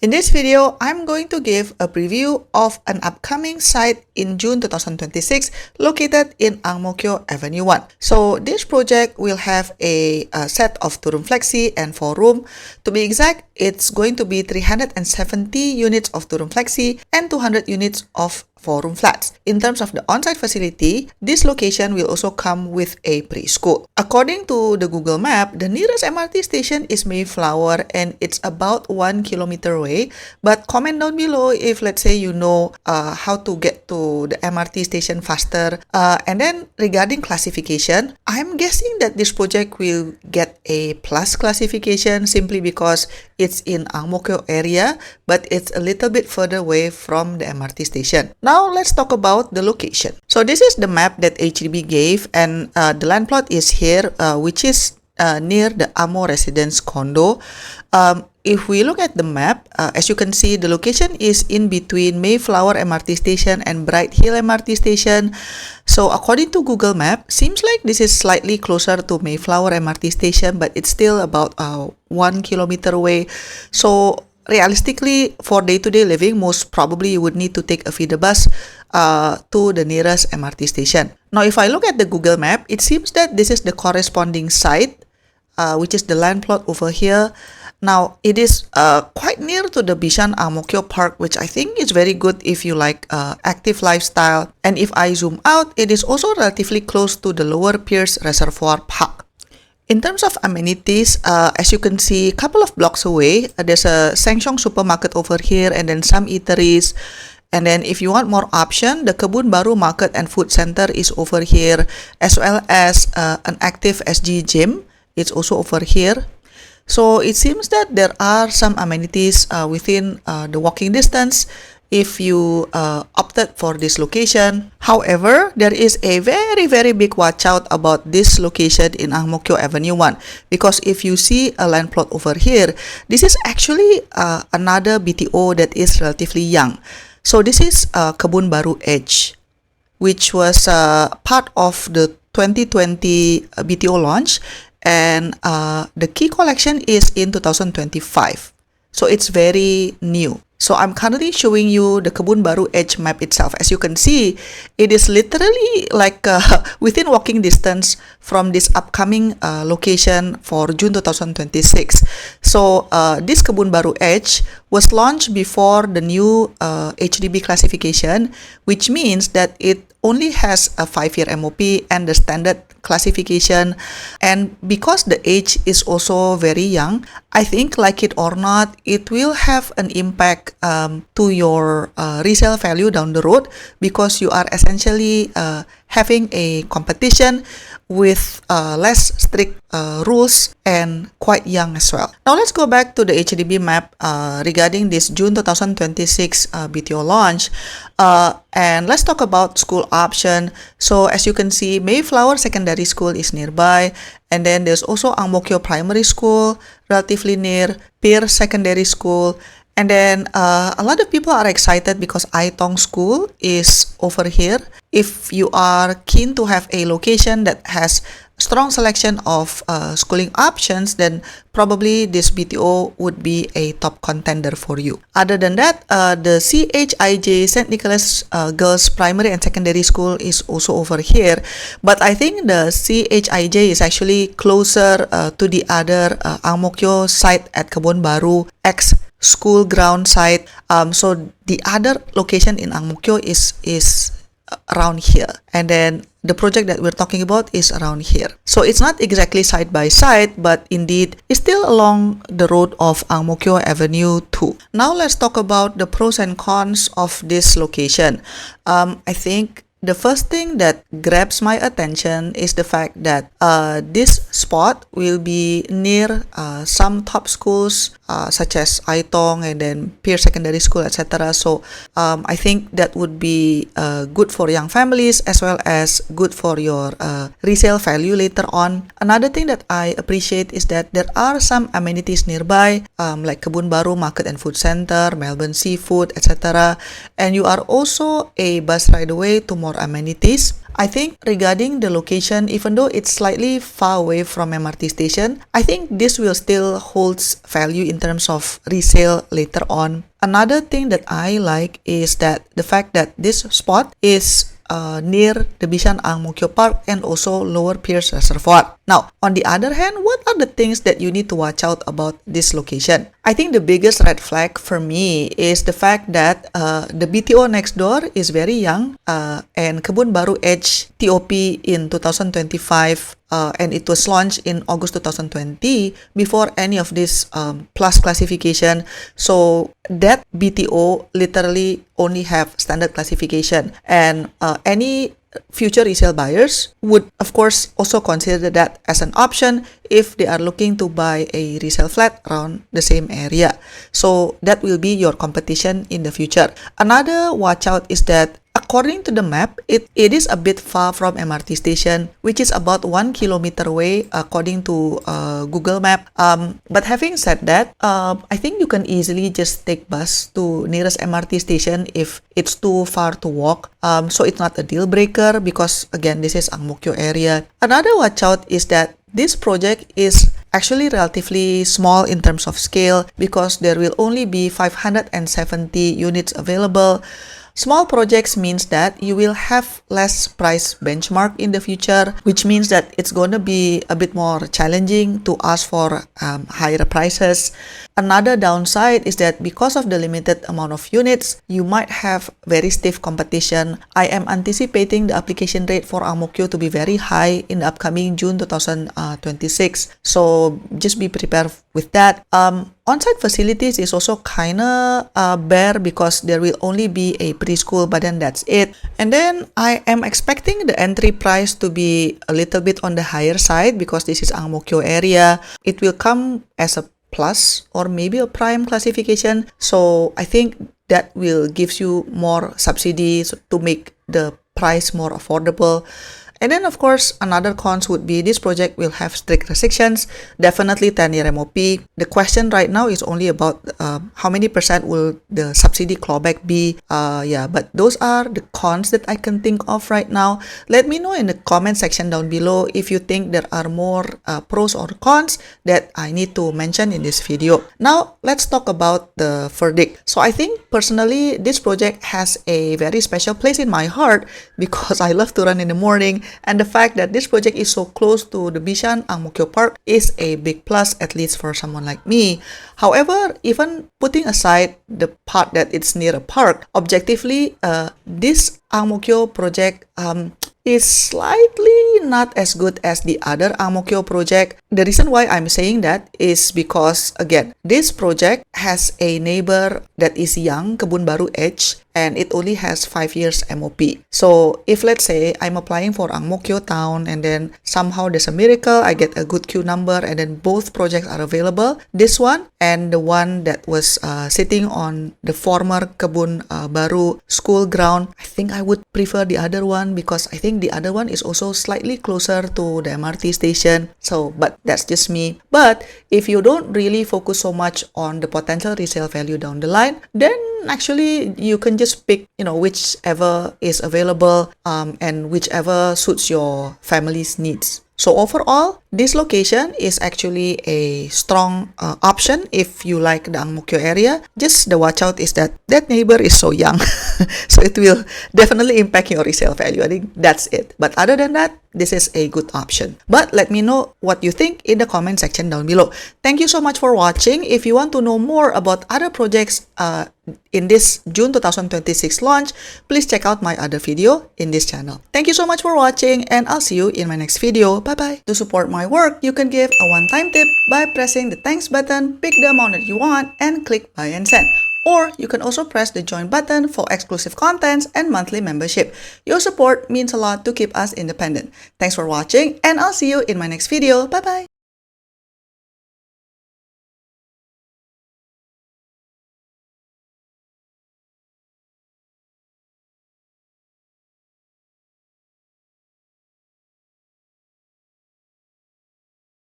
In this video, I'm going to give a preview of an upcoming site in June 2026 located in ANG MO KIO Avenue 1. So this project will have a set of 2-room flexi and 4-room. To be exact, it's going to be 370 units of 2-room flexi and 200 units of 4-room flats. In terms of the on-site facility, this location will also come with a preschool. According to the Google map, the nearest MRT station is Mayflower and it's about 1 kilometer away. But comment down below if, let's say, you know how to get to the MRT station faster. And then regarding classification, I'm guessing that this project will get a plus classification simply because it's in ANG MO KIO area, but it's a little bit further away from the MRT station. Now let's talk about the location. So this is the map that HDB gave, and the land plot is here, which is near the AMO residence condo. If we look at the map, as you can see, the location is in between Mayflower MRT station and Bright Hill MRT station. So according to Google Map, seems like this is slightly closer to Mayflower MRT station, but it's still about 1 kilometer away. So realistically, for day-to-day living, most probably you would need to take a feeder bus to the nearest MRT station. Now, if I look at the Google Map, it seems that this is the corresponding site, which is the land plot over here. Now, it is quite near to the Bishan ANG MO KIO Park, which I think is very good if you like active lifestyle. And if I zoom out, it is also relatively close to the Lower Pierce Reservoir Park. In terms of amenities, as you can see, a couple of blocks away, there's a Shengshong supermarket over here and then some eateries. And then if you want more option, the Kebun Baru Market and Food Center is over here, as well as an active SG gym. It's also over here. So it seems that there are some amenities within the walking distance if you opted for this location. However, there is a very big watch out about this location in ANG MO KIO Avenue 1, because if you see a land plot over here, this is actually another BTO that is relatively young. So this is Kebun Baru Edge, which was part of the 2020 BTO launch, and the key collection is in 2025. So it's very new. So I'm currently showing you the Kebun Baru Edge map itself. As you can see, it is literally like within walking distance from this upcoming location for June 2026. So this Kebun Baru Edge was launched before the new HDB classification, which means that it only has a 5-year MOP and the standard classification. And because the age is also very young, I think, like it or not, it will have an impact to your resale value down the road, because you are essentially having a competition with less strict rules and quite young as well. Now let's go back to the HDB map regarding this June 2026 BTO launch, and let's talk about school option. So as you can see, Mayflower Secondary School is nearby, and then there's also ANG MO KIO Primary School relatively near, Pierce Secondary School. And then a lot of people are excited because Aitong School is over here. If you are keen to have a location that has strong selection of schooling options, then probably this BTO would be a top contender for you. Other than that, the CHIJ St. Nicholas Girls Primary and Secondary School is also over here. But I think the CHIJ is actually closer to the other ANG MO KIO site at Kebun Baru X school ground site. So the other location in ANG MO KIO is around here, and then the project that we're talking about is around here. So it's not exactly side by side, but indeed it's still along the road of ANG MO KIO Avenue 2. Now let's talk about the pros and cons of this location. I think the first thing that grabs my attention is the fact that this spot will be near some top schools such as Aitong and then Pierce Secondary School, etc. So I think that would be good for young families as well as good for your resale value later on. Another thing that I appreciate is that there are some amenities nearby, like Kebun Baru Market and Food Center, Melbourne Seafood, etc. And you are also a bus ride away to more more amenities. I think regarding the location, even though it's slightly far away from MRT station, I think this will still holds value in terms of resale later on. Another thing that I like is that the fact that this spot is near the Bishan ANG MO KIO Park and also Lower Pierce Reservoir. Now, on the other hand, what are the things that you need to watch out about this location? I think the biggest red flag for me is the fact that the BTO next door is very young and Kebun Baru Edge TOP in 2025 and it was launched in August 2020 before any of this plus classification. So that BTO literally only have standard classification, and any future resale buyers would of course also consider that as an option if they are looking to buy a resale flat around the same area. So that will be your competition in the future. Another watch out is that according to the map, it is a bit far from MRT station, which is about 1 kilometer away according to Google Map. But having said that, I think you can easily just take bus to nearest MRT station if it's too far to walk. So it's not a deal breaker because again, this is ANG MO KIO area. Another watch out is that this project is actually relatively small in terms of scale because there will only be 570 units available. Small projects means that you will have less price benchmark in the future, which means that it's going to be a bit more challenging to ask for higher prices. Another downside is that because of the limited amount of units, you might have very stiff competition. I am anticipating the application rate for ANG MO KIO to be very high in the upcoming June 2026. So just be prepared with that. On-site facilities is also kind of bare because there will only be a preschool, but then that's it. And then I am expecting the entry price to be a little bit on the higher side because this is ANG MO KIO area. It will come as a plus or maybe a prime classification. So I think that will give you more subsidies to make the price more affordable. And then of course, another cons would be this project will have strict restrictions, definitely 10-year MOP. The question right now is only about how many percent will the subsidy clawback be. Yeah, but those are the cons that I can think of right now. Let me know in the comment section down below if you think there are more pros or cons that I need to mention in this video. Now, let's talk about the verdict. So I think personally, this project has a very special place in my heart because I love to run in the morning. And the fact that this project is so close to the Bishan ANG MO KIO Park is a big plus, at least for someone like me. However, even putting aside the part that it's near a park, objectively, this ANG MO KIO project is slightly not as good as the other ANG MO KIO project. The reason why I'm saying that is because, again, this project has a neighbor that is young, Kebun Baru Edge, and it only has 5 years MOP. So if let's say I'm applying for ANG MO KIO Town and then somehow there's a miracle, I get a good queue number and then both projects are available, this one and the one that was sitting on the former Kebun Baru school ground, I think I would prefer the other one because I think the other one is also slightly closer to the MRT station. So, but that's just me. But if you don't really focus so much on the potential resale value down the line, then actually you can just pick, whichever is available and whichever suits your family's needs. So overall, this location is actually a strong option if you like the ANG MO KIO area. Just the watch out is that neighbor is so young. So it will definitely impact your resale value. I think that's it. But other than that, this is a good option. But let me know what you think in the comment section down below. Thank you so much for watching. If you want to know more about other projects in this June 2026 launch, please check out my other video in this channel. Thank you so much for watching and I'll see you in my next video. Bye-bye. To support my work, you can give a one-time tip by pressing the thanks button, pick the amount that you want, and click buy and send. Or you can also press the join button for exclusive contents and monthly membership. Your support means a lot to keep us independent. Thanks for watching and I'll see you in my next video. Bye-bye.